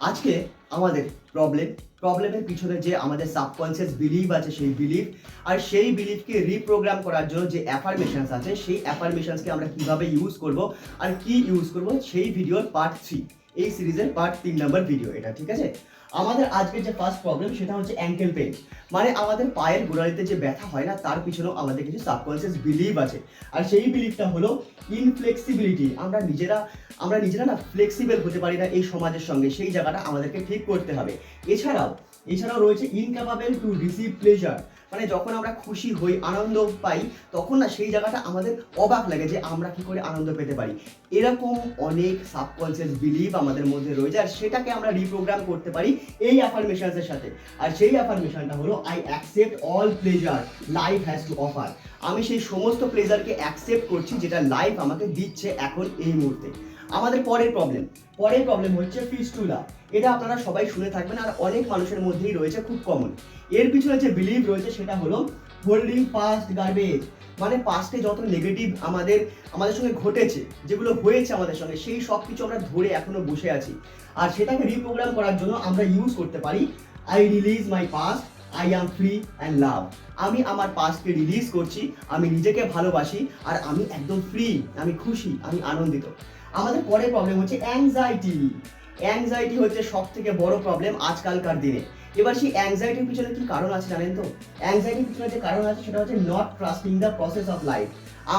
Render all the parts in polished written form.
আজকে আমাদের প্রবলেমের পিছনে যে আমাদের সাবকনসিয়াস বিলিভ আছে সেই বিলিভ আর সেই বিলিভকে রিপ্রোগ্রাম করার জন্য যে অ্যাফার্মেশনস আছে সেই অ্যাফার্মেশনসকে আমরা কিভাবে ইউজ করব আর কি ইউজ করব সেই ভিডিওর পার্ট 3, এই সিরিজের পার্ট 3 নাম্বার ভিডিও এটা, ঠিক আছে। আমাদের আজকের যে ফার্স্ট প্রবলেম সেটা হচ্ছে অ্যাঙ্কেল পেন, মানে আমাদের পায়ের গোড়ালিতে যে ব্যথা হয় না তার পিছনেও আমাদের কিছু সাবকনসিয়াস বিলিভ আছে। আর সেই বিলিভটা হলো ইনফ্লেক্সিবিলিটি। আমরা নিজেরা না ফ্লেক্সিবল হতে পারি না এই সমাজের সঙ্গে, সেই জায়গাটা আমাদেরকে ঠিক করতে হবে। এছাড়াও রয়েছে ইনক্যাপাবল টু রিসিভ প্লেজার, মানে যখন আমরা খুশি হই, আনন্দ পাই, তখন না সেই জায়গাটা আমাদের অবাক লাগে যে আমরা কি করে আনন্দ পেতে পারি। এরকম অনেক সাবকনসিয়াস বিলিভ আমাদের মধ্যে রয়েছে আর সেটাকে আমরা রিপ্রোগ্রাম করতে পারি এই অ্যাফার্মেশনসের সাথে। আর সেই অ্যাফার্মেশনটা হলো I accept all pleasure life has to offer. আমি সেই সমস্ত প্লেজারকে অ্যাকসেপ্ট করছি যেটা লাইফ আমাকে দিচ্ছে এখন এই মুহূর্তে। আমাদের পরের প্রবলেম হচ্ছে ফিস্টুলা। এটা আপনারা সবাই শুনে থাকবেন আর অনেক মানুষের মধ্যেই রয়েছে, খুব কমন। এর পিছনে যে বিলিভ রয়েছে সেটা হলো হোল্ডিং পাস্ট গার্বেজ, মানে পাস্টে যত নেগেটিভ আমাদের সঙ্গে ঘটেছে, যেগুলো হয়েছে আমাদের সঙ্গে, সেই সব কিছু আমরা ধরে এখনো বসে আছি। আর সেটাকে রিপ্রোগ্রাম করার জন্য আমরা ইউজ করতে পারি I release my past, I am free and love. আমি আমার পাস্টকে রিলিজ করছি, আমি নিজেকে ভালোবাসি আর আমি একদম ফ্রি, আমি খুশি, আমি আনন্দিত। আমাদের পরের প্রবলেম হচ্ছে অ্যাংজাইটি হচ্ছে সব থেকে বড় প্রবলেম আজকালকার দিনে। এবার সেই অ্যাংজাইটির পিছনে কি কারণ আছে জানেন তো? অ্যাংজাইটির পিছনে যে কারণ আছে সেটা হচ্ছে not trusting the process of life.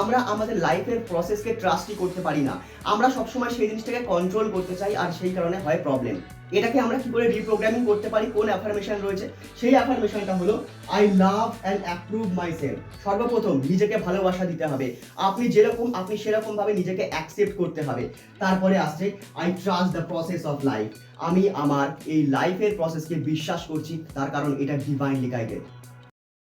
আমরা আমাদের লাইফের প্রসেসকে ট্রাস্টই করতে পারি না। আমরা সবসময় সেই জিনিসটাকে কন্ট্রোল করতে চাই আর সেই কারণে হয় প্রবলেম। এটাকে আমরা কি করে রিপ্রোগ্রামিং করতে পারি? কোন অ্যাফার্মেশন রয়েছে? সেই অ্যাফার্মেশনটা হলো I love and approve myself. সর্বপ্রথম নিজেকে ভালোবাসা দিতে হবে, আপনি যেরকম আপনি সেরকম ভাবে নিজেকে অ্যাকসেপ্ট করতে হবে। তারপরে আসছে I trust the process of life. আমি আমার এই লাইফের প্রসেসকে বিশ্বাস করছি, তার কারণ এটা ডিভাইনলি গাইডেড।